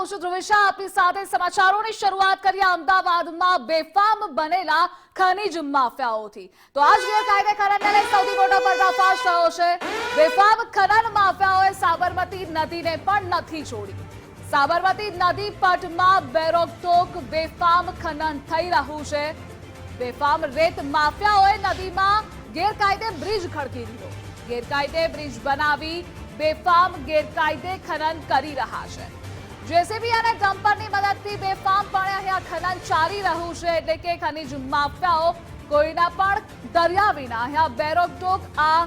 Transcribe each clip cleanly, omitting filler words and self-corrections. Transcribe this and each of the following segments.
હું છું ધ્રુવિશા, આપની સાથે સમાચારોની શરૂઆત કરીએ અમદાવાદમાં બેફામ બનેલા ખનીજ માફિયાઓથી। તો આજ ગેરકાયદે ખનનને લઈ સૌથી મોટો પર્દાફાશ થયો છે। બેફામ ખનન માફિયાઓએ સાબરમતી નદીને પણ નથી છોડી। સાબરમતી નદી પટમાં બેરોકટોક બેફામ ખનન થઈ રહ્યું છે। બેફામ રેત માફિયાઓએ નદીમાં ગેરકાયદે બ્રિજ ખડકી દીધો। ગેરકાયદે બ્રિજ બનાવી બેફામ ગેરકાયદે ખનન કરી રહ્યા છે। જેસીબી અને ડમ્પરની મદદથી બેફામપણે અહીંયા ખનન ચાલી રહ્યું છે, એટલે કે ખનીજ માફિયાઓ કોઈના પણ દરિયા વિના અહીંયા બેરોકટોક આ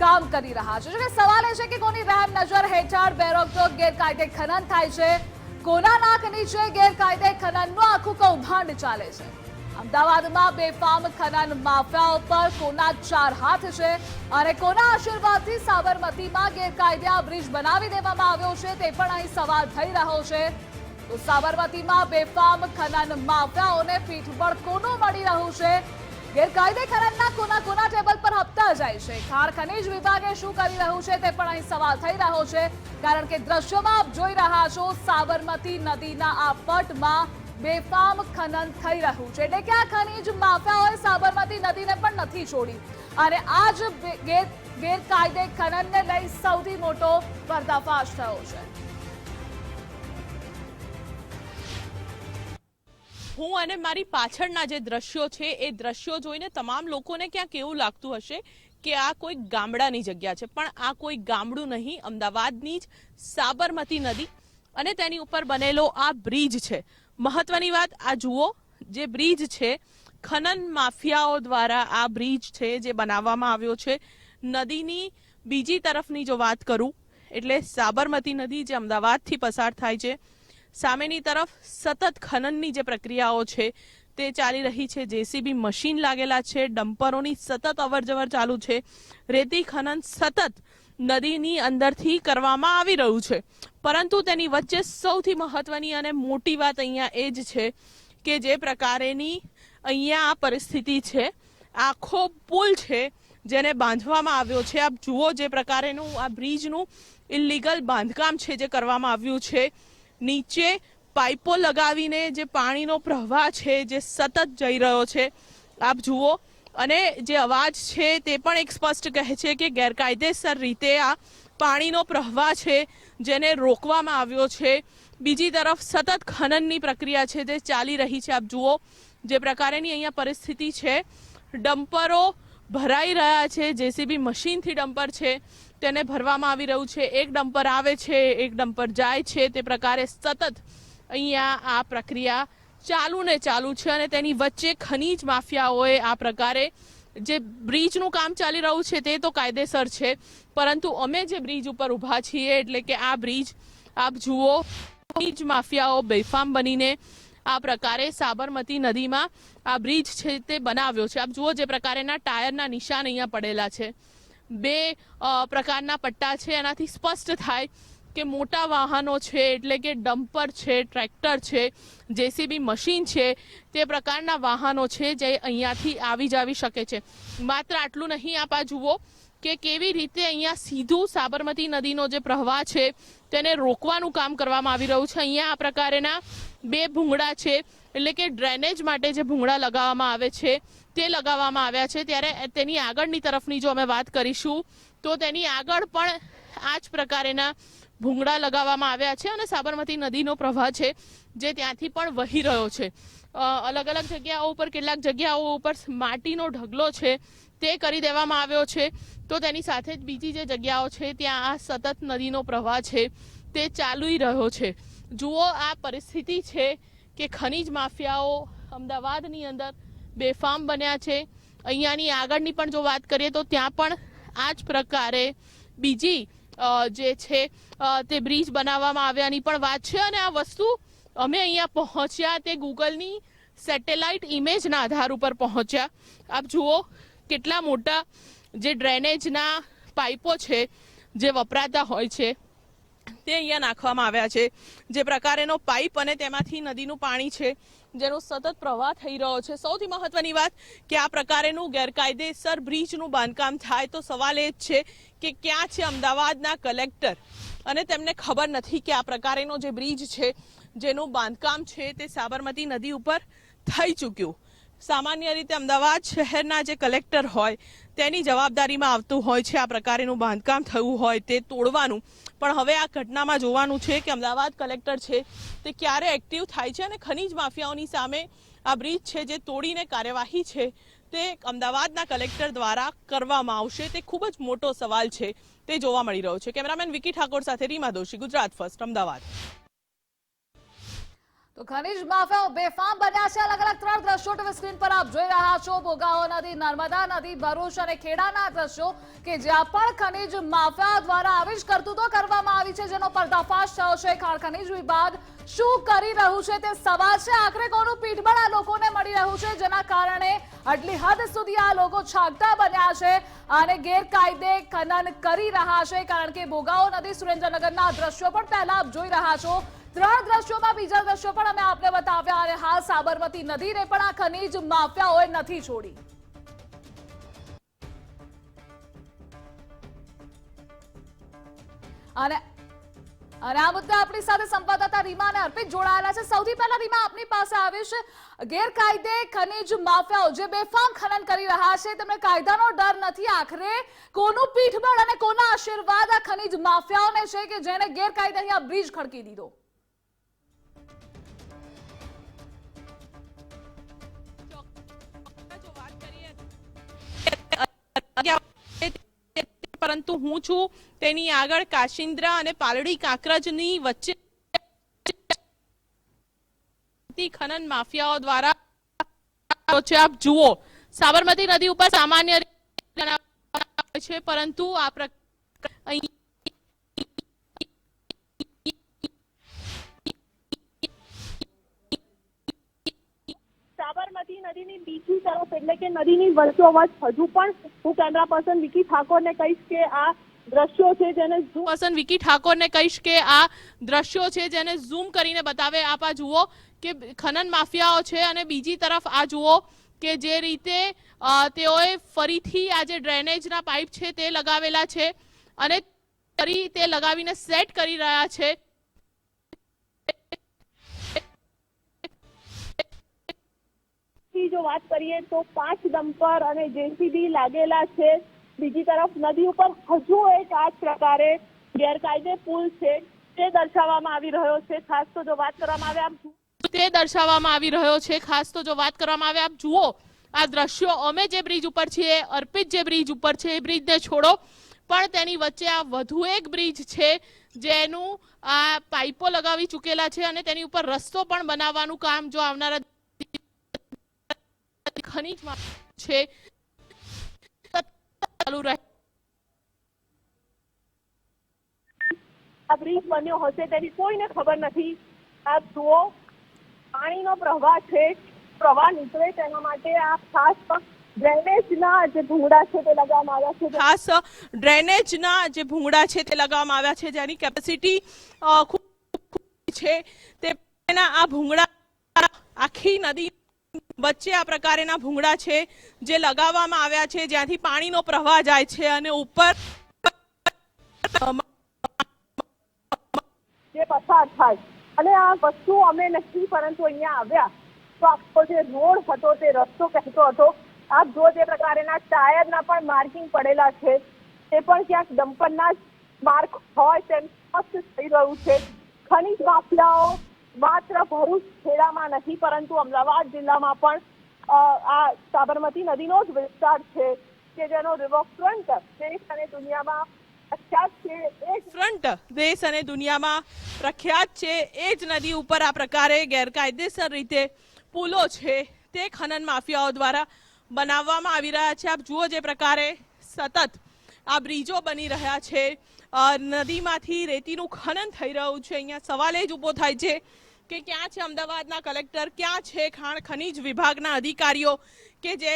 કામ કરી રહ્યા છે। જોકે સવાલ એ છે કે કોની રહેમ નજર હેઠળ બેરોકટોક ગેરકાયદે ખનન થાય છે, કોના નાક નીચે ગેરકાયદે ખનનનું આખું કૌભાંડ ચાલે છે। અમદાવાદમાં બેફામ ખનન માફિયાઓ પર કોના ચાર હાથ છે અને કોના આશીર્વાદથી સાબરમતીમાં ગેરકાયદે આ બ્રિજ બનાવી દેવામાં આવ્યો છે, તે પણ અહીં સવાલ થઈ રહ્યો છે। તો સાબરમતીમાં બેફામ ખનન માફિયાઓને પીઠબળ કોનું મળી રહ્યું છે? ગેરકાયદે ખનનના કોના ટેબલ પર હપ્તા જાય છે? ખાણ ખનીજ વિભાગે શું કરી રહ્યું છે તે પણ અહીં સવાલ થઈ રહ્યો છે, કારણ કે દ્રશ્યોમાં આપ જોઈ રહ્યા છો સાબરમતી નદીના આ પટમાં બેફામ ખનન થઈ રહ્યું છે, એટલે કે આ ખનીજ માફિયાઓએ સાબરમતી નદીને પણ નથી છોડી અને આ જ ગેરકાયદે ખનનને લઈ સૌથી મોટો પર્દાફાશ થયો છે। હું અને મારી પાછળના જે દ્રશ્યો છે એ દ્રશ્યો જોઈને તમામ લોકોને ક્યાંક એવું લાગતું હશે કે આ કોઈ ગામડાની જગ્યા છે, પણ આ કોઈ ગામડું નહીં, અમદાવાદની જ સાબરમતી નદી અને તેની ઉપર બનેલો આ બ્રિજ છે। મહત્વની વાત આ જુઓ, જે બ્રિજ છે ખનન માફિયાઓ દ્વારા આ બ્રિજ છે જે બનાવવામાં આવ્યો છે। નદીની બીજી તરફની જો વાત કરું એટલે સાબરમતી નદી જે અમદાવાદથી પસાર થાય છે, સામેની તરફ સતત ખનનની જે પ્રક્રિયાઓ છે તે ચાલી રહી છે। જેસીબી મશીન લાગેલા છે, ડમ્પરોની સતત અવરજવર ચાલુ છે, રેતી ખનન સતત નદીની અંદરથી કરવામાં આવી રહ્યું છે। પરંતુ તેની વચ્ચે સૌથી મહત્વની અને મોટી વાત અહીંયા એ જ છે કે જે પ્રકારેની અહીંયા આ પરિસ્થિતિ છે, આખો પુલ છે જેને બાંધવામાં આવ્યો છે, આપ જુઓ જે પ્રકારેનું આ બ્રિજનું ઇલીગલ બાંધકામ છે જે કરવામાં આવ્યું છે। નીચે પાઇપો લગાવીને જે પાણીનો પ્રવાહ છે જે સતત જઈ રહ્યો છે, આપ જુઓ, અને જે અવાજ છે તે પણ એક સ્પષ્ટ કહે છે કે ગેરકાયદેસર રીતે આ પાણીનો પ્રવાહ છે જેને રોકવામાં આવ્યો છે। બીજી તરફ સતત ખનનની પ્રક્રિયા છે તે ચાલી રહી છે। આપ જુઓ જે પ્રકારેની અહીંયા પરિસ્થિતિ છે, ડમ્પરો ભરાઈ રહ્યા છે, જેસીબી મશીનથી ડમ્પર છે તેને ભરવામાં આવી રહ્યું છે। એક ડમ્પર આવે છે, એક ડમ્પર જાય છે, તે પ્રકારે સતત અહીંયા આ પ્રક્રિયા ચાલુ ને ચાલુ છે અને તેની વચ્ચે ખનીજ માફિયાઓએ આ પ્રકારે જે બ્રિજનું કામ ચાલી રહ્યું છે તે તો કાયદેસર છે, પરંતુ અમે જે બ્રિજ ઉપર ઊભા છીએ એટલે કે આ બ્રિજ આપ જુઓ, ખનીજ માફિયાઓ બેફામ બનીને આ પ્રકારે સાબરમતી નદીમાં આ બ્રિજ છે તે બનાવ્યો છે। આપ જુઓ જે પ્રકારેના ટાયરના નિશાન અહીંયા પડેલા છે, બે પ્રકારના પટ્ટા છે, એનાથી સ્પષ્ટ થાય કે મોટા વાહનો છે એટલે કે ડમ્પર છે, ટ્રેક્ટર છે, જેસીબી મશીન છે, તે પ્રકારના વાહનો છે જે અહીંયાથી આવી જાવી શકે છે। માત્ર આટલું નહીં, આપ આ જુઓ કે કેવી રીતે અહીંયા સીધું સાબરમતી નદીનો જે પ્રવાહ છે તેને રોકવાનું કામ કરવામાં આવી રહ્યું છે। અહીંયા આ પ્રકારેના બે ભૂંગળા છે, એટલે કે ડ્રેનેજ માટે જે ભૂંગળા લગાવવામાં આવે છે તે લગાવવામાં આવ્યા છે। ત્યારે તેની આગળની તરફની જો અમે વાત કરીશું તો તેની આગળ પણ આ જ પ્રકારેના ભૂંગળા લગાવવામાં આવ્યા છે અને સાબરમતી નદીનો પ્રવાહ છે જે ત્યાંથી પણ વહી રહ્યો છે। અલગ અલગ જગ્યાઓ ઉપર, કેટલાક જગ્યાઓ ઉપર માટીનો ઢગલો છે તે કરી દેવામાં આવ્યો છે, તો તેની સાથે જ બીજી જે જગ્યાઓ છે ત્યાં આ સતત નદીનો પ્રવાહ છે તે ચાલુ રહ્યો છે। જુઓ આ પરિસ્થિતિ છે કે ખનીજ માફિયાઓ અમદાવાદની અંદર બેફામ બન્યા છે। અહીંયાની આગળની પણ જો વાત કરીએ તો ત્યાં પણ આ જ પ્રકારે બીજી જે છે તે બ્રિજ બનાવવામાં આવ્યાની પણ વાત છે અને આ વસ્તુ અમે અહીંયા પહોંચ્યા તે ગૂગલની સેટેલાઇટ ઇમેજના આધાર ઉપર પહોંચ્યા। આપ જુઓ કેટલા મોટા જે ડ્રેનેજના પાઇપો છે જે વપરાતા હોય છે તે અહીંયા નાખવામાં આવ્યા છે। જે પ્રકારેનો પાઇપ અને તેમાંથી નદીનું પાણી છે જેનો સતત પ્રવાહ થઈ રહ્યો છે। સૌથી મહત્વની વાત કે આ પ્રકારેનું ગેરકાયદેસર બ્રિજનું બાંધકામ થાય તો સવાલ એ જ છે કે ક્યાં છે અમદાવાદના કલેક્ટર અને તેમને ખબર નથી કે આ પ્રકારેનો જે બ્રિજ છે જેનું બાંધકામ છે તે સાબરમતી નદી ઉપર થઈ ચૂક્યું. સામાન્ય રીતે અમદાવાદ શહેરના જે કલેક્ટર હોય તેની જવાબદારીમાં આવતું હોય છે આ પ્રકારેનું બાંધકામ થયું હોય તે તોડવાનું. પણ હવે આ ઘટનામાં જોવાનું છે કે અમદાવાદ કલેક્ટર છે તે ક્યારે એક્ટિવ થાય છે અને ખનીજ માફિયાઓની સામે આ બ્રિજ છે જે તોડીને કાર્યવાહી છે તે અમદાવાદના કલેક્ટર દ્વારા કરવામાં આવશે તે ખૂબ જ મોટો સવાલ છે તે જોવા મળી રહ્યો છે. કેમેરામેન વિકી ઠાકોર સાથે રીમા દોશી, ગુજરાત ફર્સ્ટ, અમદાવાદ. તો ખનીજ માફિયાઓ બેફામ બન્યા છે. અલગ અલગ 3 દ્રશ્યો ટીવી સ્ક્રીન પર આપ જોઈ રહ્યા છો. ભોગાવો નદી, નર્મદા નદી, ભરૂચ અને ખેડાના દ્રશ્યો કે જ્યાં પણ ખનીજ માફિયા દ્વારા આવી જ કરતૂતો કરવામાં આવી છે જેનો પર્દાફાશ થયો છે. ખાણ ખનીજ વિભાગ શું કરી રહ્યું છે તે સવાલ છે. આખરે કોનું પીઠબળ આ લોકોને મળી રહ્યું છે જેના કારણે આટલી હદ સુધી આ લોકો છાગતા બન્યા છે અને ગેરકાયદે ખનન કરી રહ્યા છે. કારણ કે ભોગાવો નદી, સુરેન્દ્રનગરના દ્રશ્યો પણ પહેલા આપ જોઈ રહ્યા છો. 3 દ્રશ્યોમાં બીજા દ્રશ્યો પણ અમે આપને બતાવ્યા અને હાલ સાબરમતી નદીને પણ આ ખનીજ માફિયાઓએ નથી છોડી. અને આ મુદ્દે આપણી સાથે સંવાદદાતા રીમા અને અર્પિત જોડાયેલા છે. સૌથી પહેલા રીમા આપની પાસે આવીશ. ગેરકાયદે ખનીજ માફિયાઓ જે બેફામ ખનન કરી રહ્યા છે તેમને કાયદાનો ડર નથી. આખરે કોનું પીઠબળ અને કોના આશીર્વાદ આ ખનીજ માફિયાઓને છે કે જેને ગેરકાયદે અહીંયા બ્રિજ ખડકી દીધો? પરંતુ હું છું તેની આગળ કાશિન્દ્રા અને પાલડી કાંકરજની વચ્ચે ખનન માફિયાઓ દ્વારા આપ જુઓ સાબરમતી નદી ઉપર સામાન્ય છે પરંતુ આ સાબરમતી નદીની બીજી તરફ એટલે કે નદીની વચ્ચોવચ હજુ પણ હું કેમેરા પર્સન વિકી ઠાકોરને કહીશ કે આ દ્રશ્યો છે જેને ઝૂમ કરીને બતાવે. આપ આ જુઓ કે ખનન માફિયાઓ છે અને બીજી તરફ આ જુઓ કે જે રીતે તેઓએ ફરીથી આ જે ડ્રેનેજના પાઇપ છે તે લગાવેલા છે અને ફરી તે લગાવીને સેટ કરી રહ્યા છે. જો વાત કરીએ તો 5 ડમ્પર અને જેસીબી લાગેલા છે. બીજી તરફ નદી ઉપર હજુ એક આ પ્રકારે ગેરકાયદે પુલ છે તે દર્શાવવામાં આવી રહ્યો છે. ખાસ તો જો વાત કરવામાં આવે આપ જુઓ આ દ્રશ્યો. અમે જે બ્રિજ ઉપર છીએ, અર્પિત જે બ્રિજ ઉપર છે એ બ્રિજને છોડો પણ તેની વચ્ચે આ વધુ એક બ્રિજ છે જેનું આ પાઇપો લગાવી ચૂકેલા છે અને તેની ઉપર રસ્તો પણ બનાવવાનું કામ જો આવનારા ખનીજમાં છે ચાલુ રહે. આ બ્રિજ બન્યો હશે તેની કોઈને ખબર નથી. આ જુઓ પાણીનો પ્રવાહ છે, પ્રવાહ નીકળે તેના માટે આ ખાસ ડ્રેનેજના જે ભૂંગળા છે તે લગાવવામાં આવ્યા છે. ખાસ ડ્રેનેજના જે ભૂંગળા છે તે લગાવવામાં આવ્યા છે જેની કેપેસિટી ખૂબ છે. તેના આ ભૂંગળા આખી નદી વચ્ચે આ પ્રકારના ભૂંગળા છે જે લગાવવામાં આવ્યા છે જ્યાંથી પાણીનો પ્રવાહ જાય છે અને ઉપર જે પસાર થાય. અને આ વસ્તુ અમે નથી પરંતુ અહીંયા આવ્યા તો આખો જે રોડ હતો તે રસ્તો કહેતો હતો. આપ જો જે પ્રકારના ટાયરના પણ માર્કિંગ પડેલા છે તે પણ ક્યાંક ડમ્પરના જ માર્ક હોય તેમ સ્પષ્ટ થઈ રહ્યું છે. ખનીજ માફિયાઓ માત્ર ભરૂચ ખેડામાં નથી પરંતુ અમદાવાદ જિલ્લામાં પણ આ સાબરમતી નદીનો જ વિસ્તાર છે કે જેનો રિવરફ્રન્ટ દેશ અને દુનિયામાં પ્રખ્યાત છે. એ જ નદી ઉપર આ પ્રકારે ગેરકાયદેસર રીતે પુલો છે તે ખનન માફિયાઓ દ્વારા બનાવવામાં આવી રહ્યા છે. આપ જુઓ જે પ્રકારે સતત આ બ્રિજો બની રહ્યા છે, નદીમાંથી રેતીનું ખનન થઈ રહ્યું છે. અહીંયા સવાલ એ જ ઊભો થાય છે કે ક્યાં છે અમદાવાદના કલેક્ટર, ક્યાં છે ખાણ ખનીજ વિભાગના અધિકારીઓ કે જે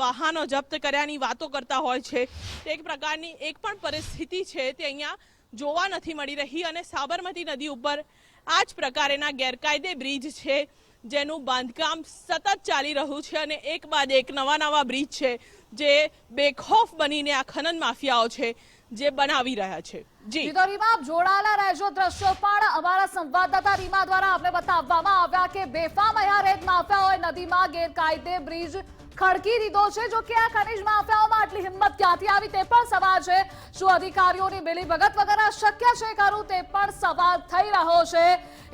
વાહનો જપ્ત કર્યાની વાતો કરતા હોય છે. એક પ્રકારની એક પણ પરિસ્થિતિ છે તે અહીંયા જોવા નથી મળી રહી અને સાબરમતી નદી ઉપર આ જ પ્રકારના ગેરકાયદે બ્રિજ છે જેનું બાંધકામ સતત ચાલી રહ્યું છે અને એક બાદ એક નવા બ્રિજ છે જે બેખૌફ બનીને આ ખનન માફિયાઓ છે જે બનાવી રહ્યા છે. જી તો રીમા આપ જોડાયેલા રહેજો, દ્રશ્યો પણ અમારા સંવાદદાતા રીમા દ્વારા આપણે બતાવવામાં આવ્યા કે બેફામ અહીંયા રેત માફિયાઓએ નદીમાં ગેરકાયદે બ્રિજ ખડકી દીધો છે। જો કે આ ખનીજ માફિયાઓમાં આટલી હિંમત ક્યાંથી આવી તે પણ સવાલ છે। શું અધિકારીઓની મિલીભગત વગર આ શક્ય છે ખરું તે પણ સવાલ થઈ રહ્યો છે।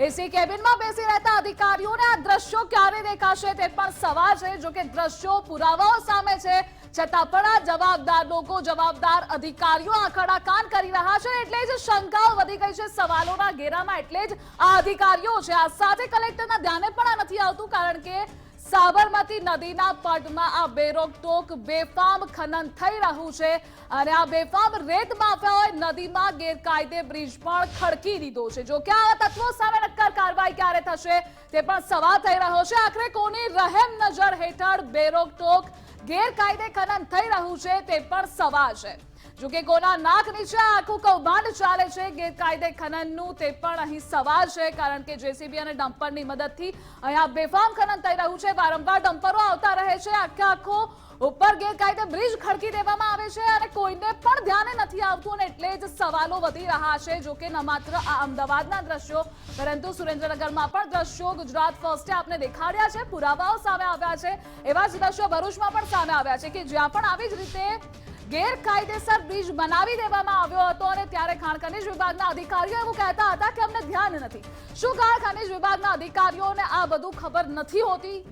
એસી કેબિનમાં બેસી રહેતા અધિકારીઓને આ દ્રશ્યો ક્યારે દેખાશે તે પણ સવાલ છે। જો કે દ્રશ્યો પુરાવાઓ સામે છે છતાં પણ આ જવાબદાર લોકો, જવાબદાર અધિકારીઓ આંખડા કાન કરી રહ્યા છે, એટલે જ શંકાઓ વધી ગઈ છે સવાલોના ઘેરામાં, એટલે જ આ અધિકારીઓ છે। આ સાથે કલેક્ટરના ધ્યાને પણ આ નથી આવતું, કારણ કે સાબરમતી નદીના પટમાં આ બેરોકટોક બેફામ ખનન થઈ રહ્યું છે અને આ બેફામ રેત માફિયાઓએ નદીમાં ગેરકાયદે બ્રિજ પણ ખડકી દીધો છે। જો કે આ તત્વો સામે નક્કર કાર્યવાહી ક્યારે થશે તે પણ સવાલ થઈ રહ્યો છે। આખરે કોની રહેમ નજર હેઠળ બેરોકટોક ગેરકાયદે ખનન થઈ રહ્યું છે તે પણ સવાલ છે। જો કે કોના નાક નીચે આખું કૌભાંડ ચાલે છે ગેરકાયદે ખનનનું તે પણ અહીં સવાલ છે, કારણ કે જેસીબી અને ડમ્પરની મદદથી અહીંયા બેફામ ખનન થઈ રહ્યું છે। વારંવાર ડમ્પરો આવતા રહે છે, આખો ઉપર ગેરકાયદે બ્રિજ ખડકી દેવામાં આવે છે અને કોઈને પણ ધ્યાને નથી આવતું અને એટલે જ સવાલો વધી રહ્યા છે। જો કે ન માત્ર આ અમદાવાદના દ્રશ્યો પરંતુ સુરેન્દ્રનગરમાં પણ દ્રશ્યો ગુજરાત ફર્સ્ટે આપને દેખાડ્યા છે, પુરાવાઓ સામે આવ્યા છે। એવા જ દ્રશ્યો ભરૂચમાં પણ સામે આવ્યા છે કે જ્યાં પણ આવી જ રીતે ગેરકાયદેસર બ્રિજ બનાવી દેવામાં આવ્યો હતો અને ત્યારે ખાણ ખનીજ વિભાગના અધિકારીઓ એવું કહેતા હતા કે અમને ધ્યાન નથી। શું ખાણ ખનીજ વિભાગના અધિકારીઓને આ બધું ખબર નથી હોતી?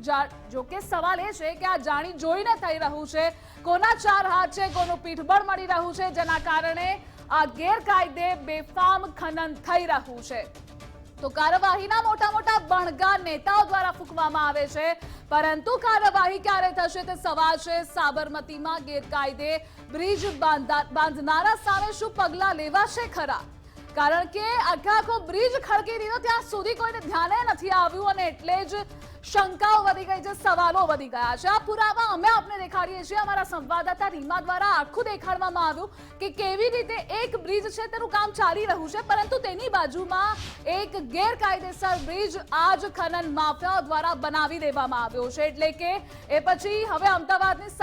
જો કે સવાલ એ છે કે આ જાણી જોઈને થઈ રહ્યું છે, કોના ચાર હાથ છે, કોનું પીઠબળ મળી રહ્યું છે, જેના કારણે આ ગેરકાયદે બેફામ ખનન થઈ રહ્યું છે। તો કાર્યવાહીના મોટા બણગા નેતાઓ દ્વારા ફૂંકવામાં આવે છે, પરંતુ કાર્યવાહી ક્યારે થશે તે સવાલ છે। સાબરમતીમાં ગેરકાયદે બ્રિજ બાંધનારા સામે શું પગલાં લેવાશે ખરા? કારણ કે આખો બ્રિજ ખડકી દીધો ત્યાં સુધી કોઈને ધ્યાને નથી આવ્યું અને એટલે જ શંકાઓ વધી ગઈ છે, સવાલો વધી ગયા છે। આ પુરાવા અમે આપને દેખાડીએ છીએ। અમારા સંવાદદાતા રીમા દ્વારા આખું દેખાડવામાં આવ્યું કે કેવી રીતે એક બ્રિજ છે તેનું કામ ચાલી રહ્યું છે, પરંતુ તેની બાજુમાં એક ગેરકાયદેસર બ્રિજ આજ ખનન માફિયાઓ દ્વારા બનાવી દેવામાં આવ્યો છે। એટલે કે એ પછી હવે અમદાવાદની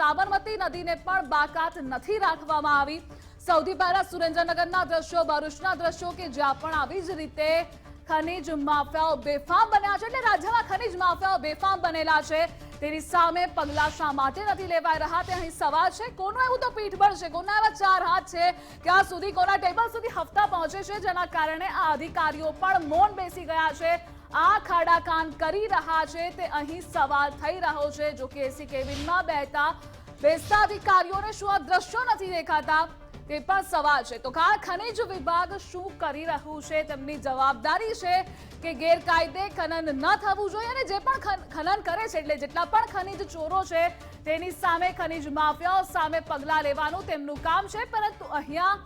સાબરમતી નદીને પણ બાકાત નથી રાખવામાં આવી। સૌથી પહેલા સુરેન્દ્રનગરના દ્રશ્યો, ભરૂચના દ્રશ્યો કે જ્યાં પણ આવી જ રીતે ખનીજ માફિયાઓ બેફામ બન્યા છે, એટલે રાજ્યમાં ખનીજ માફિયાઓ બેફામ બનેલા છે, તેની સામે પગલાં શા માટે નથી લેવાઈ રહ્યા તે અહીં સવાલ છે। કોનું એવું તો પીઠબળ છે, કોના એવા ચાર હાથ છે, ક્યાં સુધી કોના ટેબલ સુધી હપ્તા પહોંચે છે, જેના કારણે આ અધિકારીઓ પણ મૌન બેસી ગયા છે, આ ખાડા કાન કરી રહ્યા છે તે અહીં સવાલ થઈ રહ્યો છે। જો કે એસી કેબિનમાં બેસતા અધિકારીઓને શું આ દ્રશ્યો નથી દેખાતા તે પણ સવાલ છે। તો ખાણ ખનીજ વિભાગ શું કરી રહ્યું છે? તેમની જવાબદારી છે કે ગેરકાયદે ખનન ન થવું જોઈએ અને જે પણ ખનન કરે છે, એટલે જેટલા પણ ખનીજ ચોરો છે તેની સામે, ખનીજ માફિયાઓ સામે પગલાં લેવાનું તેમનું કામ છે, પરંતુ અહીંયા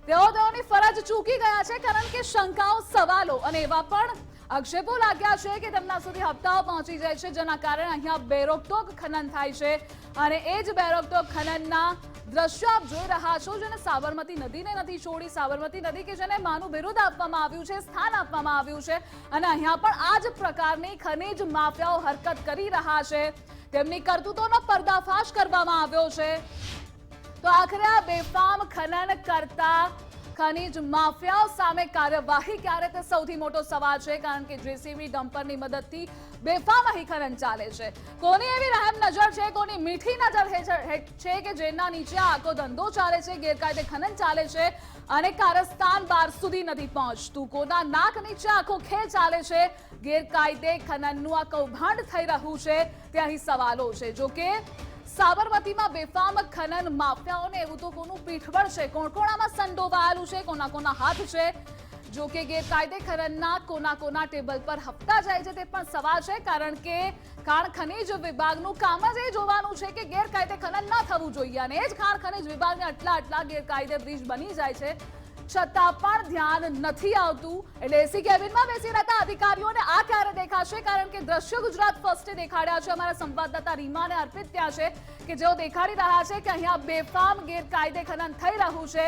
તેઓની ફરજ ચૂકી ગયા છે, કારણ કે શંકાઓ, સવાલો અને એવા પણ આક્ષેપો લાગ્યા છે કે તેમના સુધી હપ્તાઓ પહોંચી જાય છે, જેના કારણે અહીંયા બેરોકટોક ખનન થાય છે અને એ જ બેરોકટોક ખનનના દ્રશ્યો આપ જોઈ રહ્યા છો, જેને સાબરમતી નદીને નથી છોડી। સાબરમતી નદી કે જેને માનું બિરુદ આપવામાં આવ્યું છે, સ્થાન આપવામાં આવ્યું છે અને અહીંયા પણ આ જ પ્રકારની ખનીજ માફિયાઓ હરકત કરી રહ્યા છે, તેમની કરતૂતોનો પર્દાફાશ કરવામાં આવ્યો છે। તો આખરે આ બેફામ ખનન કરતા ખનીજ માફિયાઓ સામે કાર્યવાહી ક્યારે તે સૌથી મોટો સવાલ છે, કારણ કે જેસીબી ડમ્પરની મદદથી બેફામ અહીં ખનન ચાલે છે। કોની એવી રહેમ નજર છે, કોની મીઠી નજર છે કે જેના નીચે આખો ધંધો ચાલે છે, ગેરકાયદે ખનન ચાલે છે અને કારસ્તાન બાર સુધી નથી પહોંચતું? કોના નાક નીચે આખો ખેલ ચાલે છે, ગેરકાયદે ખનનનું આ કૌભાંડ થઈ રહ્યું છે તે અહીં સવાલો છે। જો કે સાબરમતીમાં બેફામ ખનન માફિયાઓને એવું તો કોનું પીઠબળ છે, કોણ આમાં સંડોવાયેલું છે, કોના હાથ છે? જો કે ગેરકાયદે ખનનના કોના ટેબલ પર હપ્તા જાય છે તે પણ સવાલ છે, કારણ કે ખાણ ખનીજ વિભાગનું કામ જ એ જોવાનું છે કે ગેરકાયદે ખનન ન થવું જોઈએ અને એ જ ખાણ ખનીજ વિભાગને આટલા ગેરકાયદે બ્રિજ બની જાય છે, છતાં પણ ધ્યાન નથી આવતું। એટલે એસી કેબિનમાં બેસી રહેતા અધિકારીઓને આ ક્યારે દેખાશે? કારણ કે દ્રશ્યો ગુજરાત ફર્સ્ટે દેખાડ્યા છે, અમારા સંવાદદાતા રીમા અને અર્પિત ત્યાં છે કે જેઓ દેખાડી રહ્યા છે કે અહીંયા બેફામ ગેરકાયદે ખનન થઈ રહ્યું છે,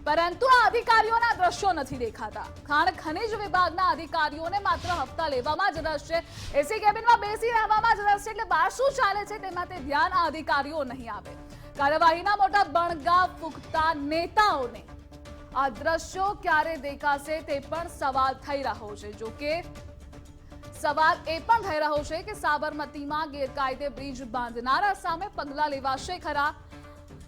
પરંતુ આ અધિકારીઓના દ્રશ્યો નથી દેખાતા। ખાણ ખનીજ વિભાગના અધિકારીઓને માત્ર હપ્તા લેવામાં જ રસ છે, એસી કેબિનમાં બેસી રહેવામાં જ રસ છે, એટલે બહાર શું ચાલે છે તેમાં તે ધ્યાન આ અધિકારીઓ નહીં આવે। કાર્યવાહીના મોટા બણગા ફૂંકતા નેતાઓને આ દ્રશ્યો ક્યારે દેખાશે તે પણ સવાલ થઈ રહ્યો છે। જો કે સવાલ એ પણ થઈ રહ્યો છે કે સાબરમતીમાં ગેરકાયદે બ્રિજ બાંધનારા સામે પગલાં લેવાશે ખરા?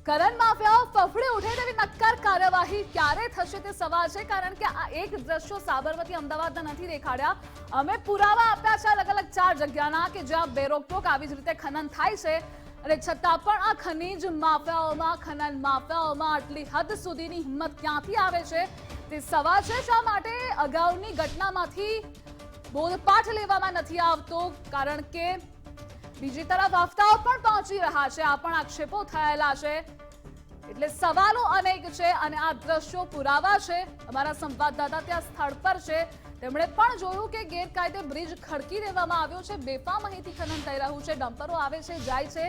ખનન માફિયાઓ ફફડે ઉઠે તેવી નક્કર કાર્યવાહી ક્યારે થશે તે સવાલ છે। કારણ કે આ એક દ્રશ્યો સાબરમતી અમદાવાદના નથી દેખાડ્યા, અમે પુરાવા આપ્યા છે અલગ અલગ 4 જગ્યાના કે જ્યાં બેરોકટોક આવી જ રીતે ખનન થાય છે, અને છતાં પણ આ ખનીજ માફિયાઓમાં, ખનન માફિયાઓમાં આટલી હદ સુધીની હિંમત ક્યાંથી આવે છે તે સવાલ છે। શા માટે અગાઉની ઘટનામાંથી બોધપાઠ લેવામાં નથી આવતો? કારણ કે બીજી તરફ હફતાઓ પણ પહોંચી રહ્યા છે, આ પણ આક્ષેપો થયેલા છે, એટલે સવાલો અનેક છે અને આ દ્રશ્યો પુરાવા છે। અમારા સંવાદદાતા ત્યાં સ્થળ પર છે, તેમણે પણ જોયું કે ગેરકાયદે બ્રિજ ખડકી દેવામાં આવ્યો છે, બેફામ અહીંથી ખનન થઈ રહ્યું છે, ડમ્પરો આવે છે, જાય છે,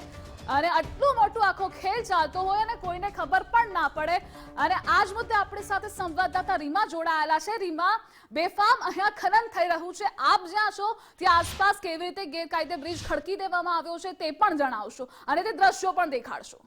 અને આટલું મોટું આખો ખેલ ચાલતો હોય અને કોઈને ખબર પણ ના પડે। અને આ જ મુદ્દે આપણી સાથે સંવાદદાતા રીમા જોડાયેલા છે। રીમા, બેફામ અહીંયા ખનન થઈ રહ્યું છે, આપ જ્યાં છો ત્યાં આસપાસ કેવી રીતે ગેરકાયદે બ્રિજ ખડકી દેવામાં આવ્યો છે તે પણ જણાવશો અને તે દ્રશ્યો પણ દેખાડશો।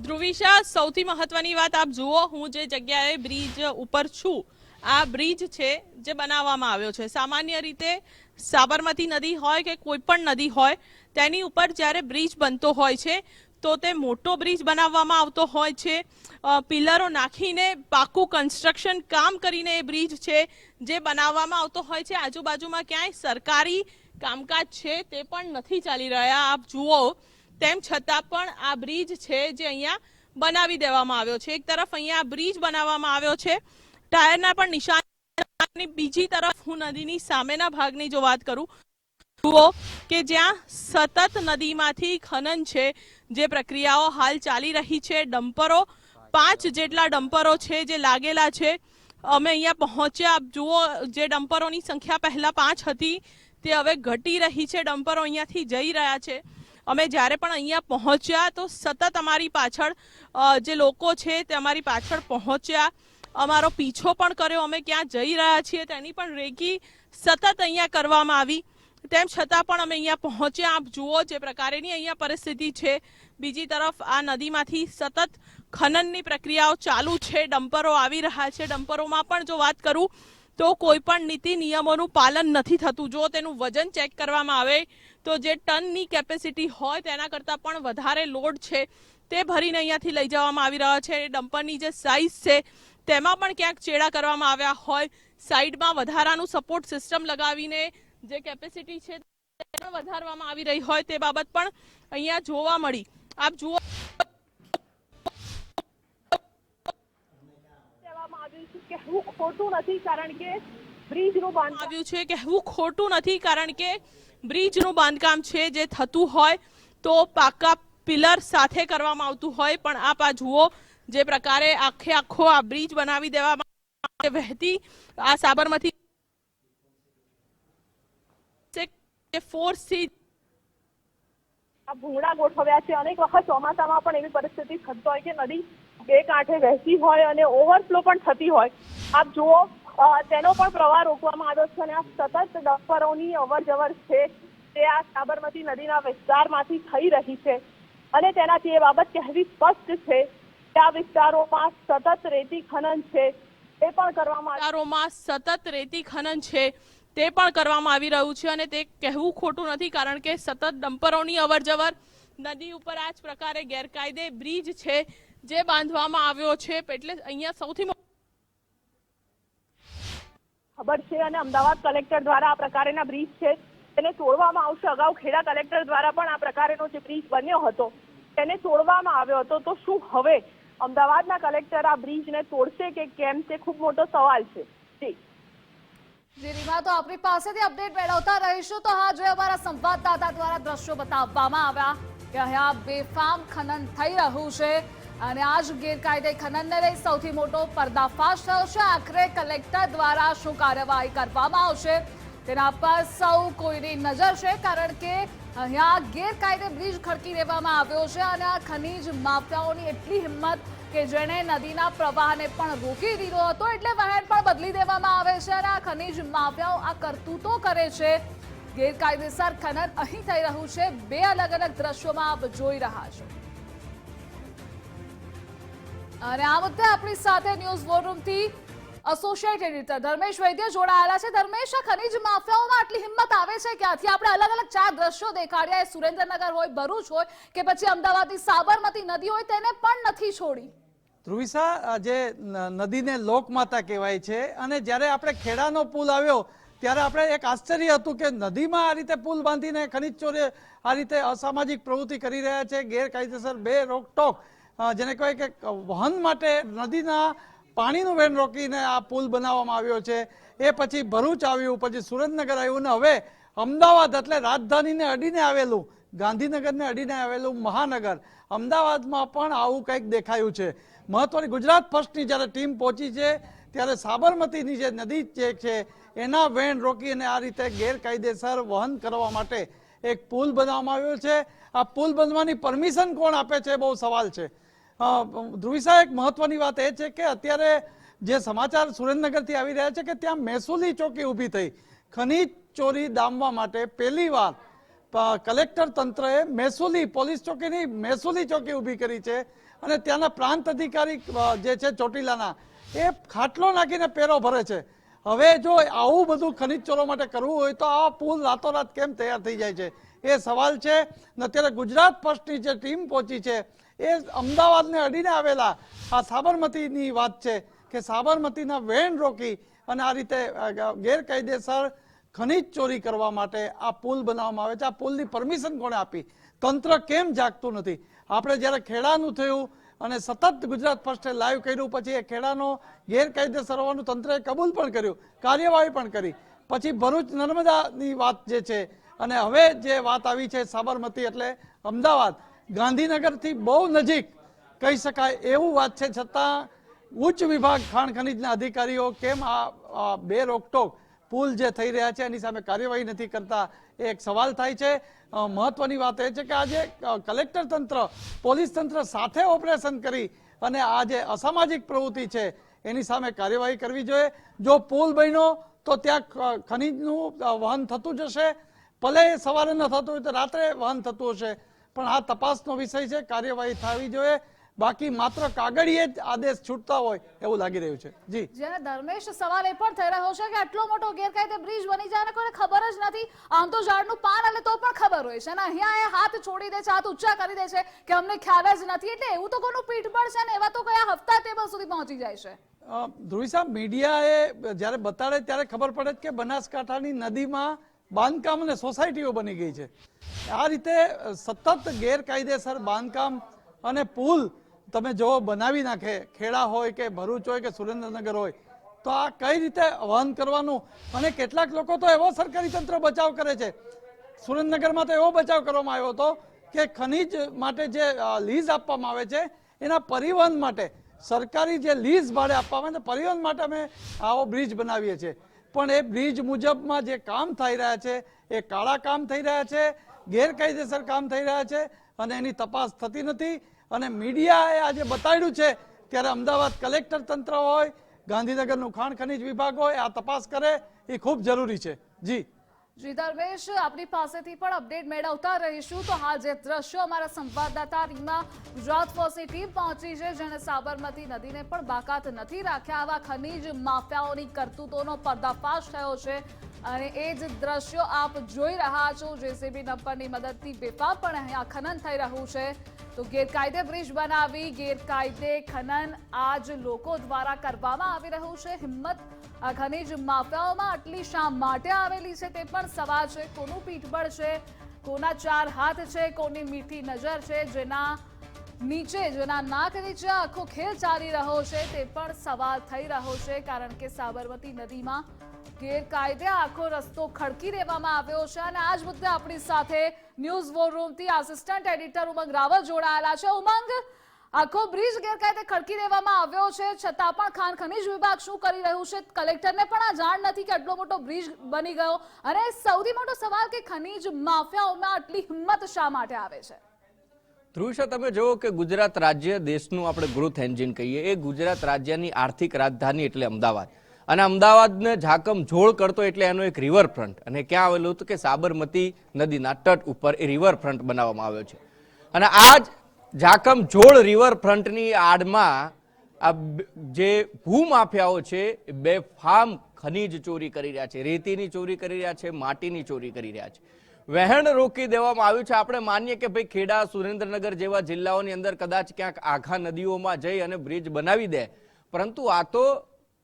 ધ્રુવિશા, સૌથી મહત્વની વાત આપ જુઓ, હું જે જગ્યાએ બ્રિજ ઉપર છું, આ બ્રિજ છે જે બનાવવામાં આવ્યો છે। સામાન્ય રીતે સાબરમતી નદી હોય કે કોઈ પણ નદી હોય તેની ઉપર જ્યારે બ્રિજ બનતો હોય છે તો તે મોટો બ્રિજ બનાવવામાં આવતો હોય છે, પિલરો નાખીને પાકું કન્સ્ટ્રક્શન કામ કરીને એ બ્રિજ છે જે બનાવવામાં આવતો હોય છે। આજુબાજુમાં ક્યાંય સરકારી કામકાજ છે તે પણ નથી ચાલી રહ્યા, આપ જુઓ, તેમ છતાં પણ આ બ્રિજ છે જે અહીંયા બનાવી દેવામાં આવ્યો છે। એક તરફ અહીંયા બ્રિજ બનાવવામાં આવ્યો છે, ટાયરના પણ નિશાન, બીજી તરફ હું નદીની સામેના ભાગની જો વાત કરું જુઓ કે જ્યાં સતત નદીમાંથી ખનન છે, જે પ્રક્રિયાઓ હાલ ચાલી રહી છે, ડમ્પરો 5 જેટલા ડમ્પરો છે જે લાગેલા છે। અમે અહીંયા પહોંચ્યા, આપ જુઓ, જે ડમ્પરોની સંખ્યા પહેલા 5 હતી તે હવે ઘટી રહી છે, ડમ્પરો અહીંયાથી જઈ રહ્યા છે। અમે જ્યારે પણ અહીંયા પહોંચ્યા તો સતત અમારી પાછળ જે લોકો છે તે અમારી પાછળ પહોંચ્યા, અમારો પીછો પણ કર્યો, અમે ક્યાં જઈ રહ્યા છીએ તેની પણ રેકી સતત અહીંયા કરવામાં આવી, તેમ છતાં પણ અમે અહીંયા પહોંચ્યા। આપ જુઓ જે પ્રકારેની અહીંયા પરિસ્થિતિ છે, બીજી તરફ આ નદીમાંથી સતત ખનનની પ્રક્રિયાઓ ચાલુ છે, ડમ્પરો આવી રહ્યા છે, ડમ્પરોમાં પણ જો વાત કરું તો કોઈ પણ નીતિ નિયમોનું પાલન નથી થતું। જો તેનું વજન ચેક કરવામાં આવે તો જે ટનની કેપેસિટી હોય તેના કરતાં પણ વધારે લોડ છે તે ભરીને અહીંયાથી લઈ જવામાં આવી રહ્યા છે। ડમ્પરની જે સાઇઝ છે તેમાં પણ ક્યાંક ચેડા કરવામાં આવ્યા હોય, સાઈડમાં વધારાનું સપોર્ટ સિસ્ટમ લગાવીને જે કેપેસિટી છે તેને વધારવામાં આવી રહી હોય તે બાબત પણ અહીંયા જોવા મળી। આપ જુઓ, કહેવું ખોટું નથી કારણ કે બ્રિજનું બાંધકામ આવ્યું છે, કહેવું ખોટું નથી કારણ કે બ્રિજનું બાંધકામ છે જે થતું હોય તો પાકા પિલર સાથે કરવામાં આવતું હોય, પણ આપ આ જુઓ જે પ્રકારે આખો આ બ્રિજ બનાવી દેવામાં વહેતી આ સાબરમતી ફોર્સથી આ ભૂંગળા ગોઠવ્યા છે। અનેક વખત ચોમાસામાં પણ એવી પરિસ્થિતિ થતી હોય કે નદી બે કાંઠે વહેતી હોય અને ઓવરફ્લો પણ થતી હોય, આપ જુઓ તેનો પણ પ્રવાહ રોકવામાં આવ્યો છે અને આ સતત ડમ્પરોની અવરજવર છે તે આ સાબરમતી નદીના વિસ્તારમાંથી થઈ રહી છે અને તેનાથી એ બાબત કહેવી સ્પષ્ટ છે કે આ વિસ્તારોમાં સતત રેતી ખનન છે એ પણ કરવામાં વિસ્તારોમાં સતત રેતી ખનન છે તે પણ કરવામાં આવી રહ્યું છે અને તે કહેવું ખોટું નથી કારણ કે સતત ડમ્પરોની અવરજવર, નદી ઉપર આ જ પ્રકારે ગેરકાયદે બ્રિજ છે જે બાંધવામાં આવ્યો છે, એટલે અહીંયા સૌથી ખબર છે અને અમદાવાદ કલેક્ટર દ્વારા આ પ્રકારના બ્રિજ છે તેને તોડવામાં આવશે। અગાઉ ખેડા કલેક્ટર દ્વારા પણ આ પ્રકારનો જે બ્રિજ બન્યો હતો તેને તોડવામાં આવ્યો હતો, તો શું હવે અમદાવાદના કલેક્ટર આ બ્રિજને તોડશે કે કેમ તે ખૂબ મોટો સવાલ છે। જી રીમા, તો આપણી પાસેથી અપડેટ મેળવતા રહીશું। તો હા, જે અમારા સંવાદદાતા દ્વારા દ્રશ્યો બતાવવામાં આવ્યા કે અહીંયા બેફામ ખનન થઈ રહ્યું છે અને આ જ ગેરકાયદે ખનનને લઈ સૌથી મોટો પર્દાફાશ થયો છે। આખરે કલેક્ટર દ્વારા શું કાર્યવાહી કરવામાં આવશે તેના પર સૌ કોઈની નજર છે, કારણ કે અહીંયા ગેરકાયદે બ્રિજ ખડકી દેવામાં આવ્યો છે અને આ ખનીજ માફિયાઓની એટલી હિંમત કે જેણે નદીના પ્રવાહને પણ રોકી દીધો હતો, એટલે વહેણ પણ બદલી દેવામાં આવે છે અને આ ખનીજ માફિયાઓ આ કરતૂતો કરે છે। ગેરકાયદેસર ખનન અહીં થઈ રહ્યું છે, 2 અલગ અલગ દ્રશ્યોમાં આપ જોઈ રહ્યા છો। અને આ મુદ્દે આપણી સાથે ન્યૂઝ વોર રૂમથી એસોસિએટ એડિટર ધર્મેશ વૈદ્ય જોડાયેલા છે. ધર્મેશ, આ ખનીજ માફિયાઓમાં આટલી હિંમત આવે છે ક્યાંથી? આપણે અલગ અલગ 4 દ્રશ્યો દેખાડ્યા, એ સુરેન્દ્રનગર હોય, ભરૂચ હોય કે પછી અમદાવાદની સાબરમતી નદી હોય, તેને પણ નથી છોડી. ધ્રુવિસા, જે નદીને લોકમાતા કહેવાય છે, અને જ્યારે આપણે ખેડાનો પુલ આવ્યો ત્યારે આપણે એક આશ્ચર્ય હતું કે નદીમાં આ રીતે પુલ બાંધીને ખનીજ ચોરી આ રીતે અસામાજિક પ્રવૃત્તિ કરી રહ્યા છે, ગેરકાયદેસર બે રોકટોક, જેને કહેવાય કે વહન માટે નદીના પાણીનું વહેણ રોકીને આ પુલ બનાવવામાં આવ્યો છે. એ પછી ભરૂચ આવ્યું, પછી સુરેન્દ્રનગર આવ્યું, ને હવે અમદાવાદ એટલે રાજધાનીને અડીને આવેલું, ગાંધીનગરને અડીને આવેલું મહાનગર અમદાવાદમાં પણ આવું કંઈક દેખાયું છે. મહત્વની ગુજરાત ફર્સ્ટની જ્યારે ટીમ પહોંચી છે ત્યારે સાબરમતીની જે નદી જે છે એના વહેણ રોકીને આ રીતે ગેરકાયદેસર વહન કરવા માટે એક પુલ બનાવવામાં આવ્યો છે. આ પુલ બનવાની પરમિશન કોણ આપે છે, બહુ સવાલ છે. ધ્રુવિસા, એક મહત્વની વાત એ છે કે અત્યારે જે સમાચાર સુરેન્દ્રનગરથી આવી રહ્યા છે કે ત્યાં મહેસૂલી ચોકી ઊભી થઈ. ખનીજ ચોરી ડામવા માટે પહેલી વાર કલેક્ટર તંત્રએ મહેસૂલી પોલીસ ચોકીની મહેસૂલી ચોકી ઊભી કરી છે, અને ત્યાંના પ્રાંત અધિકારી જે છે ચોટીલાના, એ ખાટલો નાખીને પેરો ભરે છે. હવે જો આવું બધું ખનીજ ચોરો માટે કરવું હોય તો આ પુલ રાતોરાત કેમ તૈયાર થઈ જાય છે, એ સવાલ છે. અત્યારે ગુજરાત ફર્સ્ટની જે ટીમ પહોંચી છે એ અમદાવાદને અડીને આવેલા આ સાબરમતીની વાત છે કે સાબરમતીના વહેણ રોકી અને આ રીતે ગેરકાયદેસર ખનીજ ચોરી કરવા માટે આ પુલ બનાવવામાં આવે છે. આ પુલની પરમિશન કોણે આપી? તંત્ર કેમ જાગતું નથી? આપણે જ્યારે ખેડાનું થયું અને સતત ગુજરાત ફર્સ્ટે લાઈવ કર્યું, પછી એ ખેડાનો ગેરકાયદેસર હોવાનું તંત્રએ કબૂલ પણ કર્યું, કાર્યવાહી પણ કરી, પછી ભરૂચ નર્મદાની વાત જે છે, અને હવે જે વાત આવી છે સાબરમતી એટલે અમદાવાદ, ગાંધીનગરથી બહુ નજીક કહી શકાય એવું વાત છે, છતાં ઉચ્ચ વિભાગ ખાણ ખનીજના અધિકારીઓ કેમ આ બે રોકટોક પુલ જે થઈ રહ્યા છે એની સામે કાર્યવાહી નથી કરતા, એ એક સવાલ થાય છે. મહત્વની વાત એ છે કે આજે કલેક્ટર તંત્ર, પોલીસ તંત્ર સાથે ઓપરેશન કરી અને આ જે અસામાજિક પ્રવૃત્તિ છે એની સામે કાર્યવાહી કરવી જોઈએ. જો પુલ બન્યો તો ત્યાં ખનીજનું વહન થતું જશે, ભલે સવારે ન થતું હોય તો રાત્રે વહન થતું હશે, પણ આ તપાસનો વિષય છે, કાર્યવાહી થવી જોઈએ. બાકી માત્ર કાગળિયે જ આદેશ છૂટતા હોય એવું લાગી રહ્યું છે. જી, જેને ધર્મેશ, સવાલ એ પણ થઈ રહ્યો છે કે આટલો મોટો ગેરકાયદે બ્રિજ બની જાય અને કોઈને ખબર જ નથી. આમ તો ઝાડનું પાન એટલે તો પણ ખબર હોય છે, અને અહીંયા એ હાથ છોડી દે છે, હાથ ઊંચા કરી દે છે કે અમને ખ્યાલ જ નથી. એટલે એવું તો કોનું પીઠબળ છે ને એવા તો કયા હપ્તા ટેબલ સુધી પહોંચી જાય છે. ધ્રુવિસા, મીડિયાએ જ્યારે બતાડે ત્યારે ખબર પડે કે બનાસકાંઠાની નદીમાં બાંધકામ અને સોસાયટીઓ બની ગઈ છે. આ રીતે સતત ગેરકાયદેસર બાંધકામ અને પુલ તમે જો બનાવી નાખે, ખેડા હોય કે ભરૂચ હોય કે સુરેન્દ્રનગર હોય, તો આ કઈ રીતે વહન કરવાનું? અને કેટલાક લોકો તો એવો સરકારી તંત્ર બચાવ કરે છે. સુરેન્દ્રનગરમાં તો એવો બચાવ કરવામાં આવ્યો હતો કે ખનીજ માટે જે લીઝ આપવામાં આવે છે એના પરિવહન માટે, સરકારી જે લીઝ ભાડે આપવામાં આવે છે, પરિવહન માટે અમે આવો બ્રિજ બનાવીએ છીએ. પણ એ બ્રિજ મુજબમાં જે કામ થઈ રહ્યા છે એ કાળા કામ થઈ રહ્યા છે, ગેરકાયદેસર કામ થઈ રહ્યા છે, અને એની તપાસ થતી નથી. અને મીડિયાએ આજે બતાડ્યું છે ત્યારે અમદાવાદ કલેક્ટર તંત્ર હોય, ગાંધીનગરનું ખાણ ખનીજ વિભાગ હોય, આ તપાસ કરે એ ખૂબ જરૂરી છે. જી ધર્મેશ, આપણી પાસેથી પણ અપડેટ મેળવતા રહીશું. તો હાલ જે દ્રશ્યો અમારા સંવાદદાતા રીમા ગુજરાત ફર્સ્ટની ટીમ પહોંચી છે, જેણે સાબરમતી નદીને પણ બાકાત નથી રાખ્યા. આવા ખનીજ માફિયાઓની કરતૂતોનો પર્દાફાશ થયો છે, અને એ જ દ્રશ્યો આપ જોઈ રહ્યા છો. જેસીબી નંબરની મદદથી બેફામ પણ અહીંયા ખનન થઈ રહ્યું છે. તો ગેરકાયદે બ્રિજ બનાવી ગેરકાયદે ખનન આજ લોકો દ્વારા કરવામાં આવી રહ્યું છે. હિંમત આ ખનીજ માફિયાઓમાં આટલી શા માટે આવેલી છે તે પણ સવાલ છે. કોનું પીઠબળ છે, કોના 4 હાથ છે, કોની મીઠી નજર છે, જેના નાક નીચે આખો ખેલ ચાલી રહ્યો છે તે પણ સવાલ થઈ રહ્યો છે. કારણ કે સાબરમતી નદીમાં ગેરકાયદે આખો રસ્તો ખડકી દેવામાં આવ્યો છે. અને આ જ મુદ્દે આપણી સાથે ન્યૂઝ વોર રૂમથી આસિસ્ટન્ટ એડિટર ઉમંગ રાવલ જોડાયેલા છે. ઉમંગ, આખો બ્રિજ ગેરકાયદે ખડકી દેવામાં આવ્યો છે, છતાં પણ ખાણ ખનીજ વિભાગ શું કરી રહ્યું છે? કલેક્ટરને પણ આ જાણ નથી કે આટલો મોટો બ્રિજ બની ગયો. અને સૌથી મોટો સવાલ કે ખનીજ માફિયાઓમાં આટલી હિંમત શા માટે આવે છે? ધ્રુવિસા, તમે જુઓ કે ગુજરાત રાજ્ય દેશનું આપણે ગ્રોથ એન્જિન કહીએ, એ ગુજરાત રાજ્યની આર્થિક રાજધાની એટલે અમદાવાદ, અને અમદાવાદને ઝાકમ ઝોળ કરતો એટલે એનો એક રિવરફ્રન્ટ. અને ક્યાં આવેલું હતું કે સાબરમતી નદીના તટ ઉપર એ રિવરફ્રન્ટ બનાવવામાં આવ્યો છે. અને આ જ ઝાકમ ઝોળ રિવરફ્રન્ટની આડમાં જે ભૂમાફિયાઓ છે એ બેફામ ખનીજ ચોરી કરી રહ્યા છે, રેતીની ચોરી કરી રહ્યા છે, માટીની ચોરી કરી રહ્યા છે. વહેણ રોકી દેવામાં આવ્યું છે. આપણે માનીએ કે ભાઈ ખેડા, સુરેન્દ્રનગર જેવા જિલ્લાઓની અંદર કદાચ ક્યાંક આખા નદીઓમાં જઈ અને બ્રિજ બનાવી દે, પરંતુ આ તો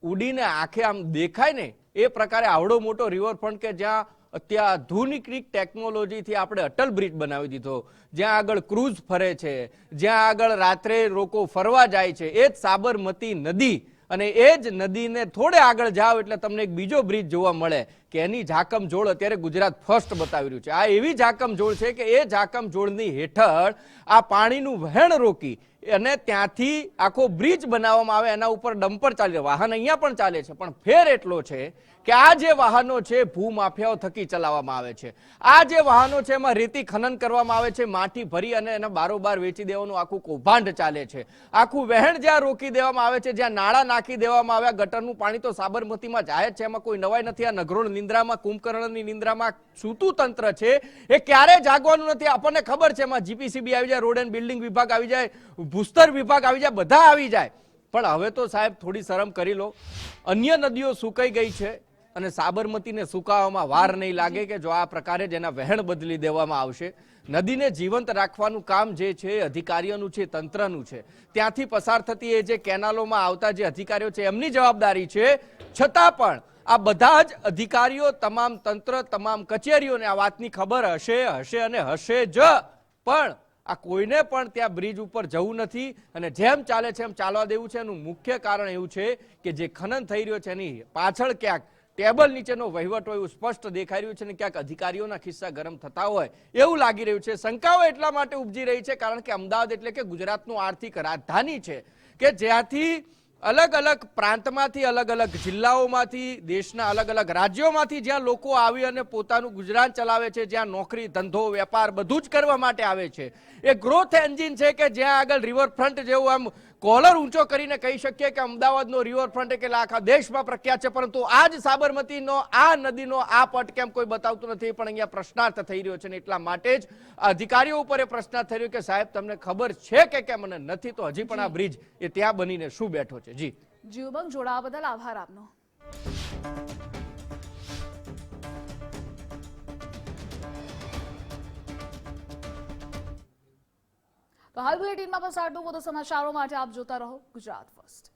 ઉડીને આંખે આમ દેખાય ને એ પ્રકારે આવડો મોટો રિવરફ્રન્ટ કે જ્યાં અત્યાધુનિક ટેકનોલોજીથી આપણે અટલ બ્રિજ બનાવી દીધો, જ્યાં આગળ ક્રૂઝ ફરે છે, જ્યાં આગળ રાત્રે લોકો ફરવા જાય છે, એ જ સાબરમતી નદી. અને એ જ નદીને થોડે આગળ જાઓ એટલે તમને એક બીજો બ્રિજ જોવા મળે કે એની ઝાકમઝોળ અત્યારે ગુજરાત ફર્સ્ટ બતાવી રહ્યું છે. આ એવી ઝાકમઝોળ છે કે એ ઝાકમઝોળની હેઠળ આ પાણીનું વહેણ રોકી અને ત્યાંથી આખો બ્રિજ બનાવવામાં આવે, એના ઉપર ડમ્પર ચાલે, વાહન અહીંયા પણ ચાલે છે, પણ ફેર એટલો છે કે આ જે વાહનો છે ભૂમાફિયાઓ થકી ચલાવવામાં આવે છે. આ જે વાહનો છે એમાં રેતી ખનન કરવામાં આવે છે, માટી ભરી અને એને બારોબાર વેચી દેવાનું આખું કૌભાંડ ચાલે છે. આખું વહેણ જ્યાં રોકી દેવામાં આવે છે, જ્યાં નાળા નાખી દેવામાં આવ્યા, ગટરનું પાણી તો સાબરમતીમાં જાય જ છે, એમાં કોઈ નવાઈ નથી. આ નગરોળ નિંદ્રામાં, કુંભકર્ણની નિંદ્રામાં સૂતું તંત્ર છે એ ક્યારે જાગવાનું નથી. આપણને ખબર છે એમાં જીપીસીબી આવી જાય, રોડ એન્ડ બિલ્ડિંગ વિભાગ આવી જાય, ભૂસ્તર વિભાગ આવી જાય, બધા આવી જાય. પણ હવે તો સાહેબ થોડી શરમ કરી લો. અન્ય નદીઓ સુકાઈ ગઈ છે અને સાબરમતીને સુકાવામાં વાર નહીં લાગે કે જો આ પ્રકારે જ એના વહેણ બદલી દેવામાં આવશે. નદીને જીવંત રાખવાનું કામ જે છે અધિકારીઓનું છે, તંત્રનું છે. ત્યાંથી પસાર થતી એ જે કેનાલોમાં આવતા જે અધિકારીઓ છે એમની જવાબદારી છે. છતાં પણ આ બધા જ અધિકારીઓ, તમામ તંત્ર, તમામ કચેરીઓને આ વાતની ખબર હશે અને હશે જ, પણ આ કોઈને પણ ત્યાં બ્રિજ ઉપર જવું નથી અને જેમ ચાલે છે એમ ચાલવા દેવું છે. એનું મુખ્ય કારણ એવું છે કે જે ખનન થઈ રહ્યો છે એની પાછળ ક્યાંક ટેબલ નીચેનો વહીવટ હોય એવું સ્પષ્ટ દેખાઈ રહ્યું છે અને ક્યાંક અધિકારીઓના ખિસ્સા ગરમ થતા હોય એવું લાગી રહ્યું છે. શંકાઓ એટલા માટે ઉપજી રહી છે કારણ કે અમદાવાદ એટલે કે ગુજરાતનું આર્થિક રાજધાની છે કે જ્યાંથી અલગ અલગ પ્રાંતમાંથી, અલગ અલગ જિલ્લાઓમાંથી, દેશના અલગ અલગ રાજ્યોમાંથી જ્યાં લોકો આવી અને પોતાનું ગુજરાન ચલાવે છે, જ્યાં નોકરી, ધંધો, વેપાર બધું જ કરવા માટે આવે છે. એ ગ્રોથ એન્જિન છે કે જ્યાં આગળ રિવરફ્રન્ટ જેવું આમ કોલર ઊંચો કરીને કહી શકીએ કે અમદાવાદનો રિવરફ્રન્ટ એટલે આખા દેશમાં પ્રખ્યાત છે. પરંતુ આ જ સાબરમતીનો, આ નદીનો આ પટ કેમ કોઈ બતાવતું નથી, પણ અહીંયા પ્રશ્નાર્થ થઈ રહ્યો છે ને એટલા માટે જ અધિકારીઓ ઉપર એ પ્રશ્નાર્થ થઈ રહ્યો કે સાહેબ તમને ખબર છે કે કેમ? મને નથી તો હજી પણ આ બ્રિજ એ ત્યાં બનીને શું બેઠો છે. જી ઉમંગ, જોડાવા બદલ આભાર આપનો. તો હાલ બુલેટિનમાં બસ આટલું. વધુ સમાચારો માટે આપ જોતા રહો ગુજરાત ફર્સ્ટ.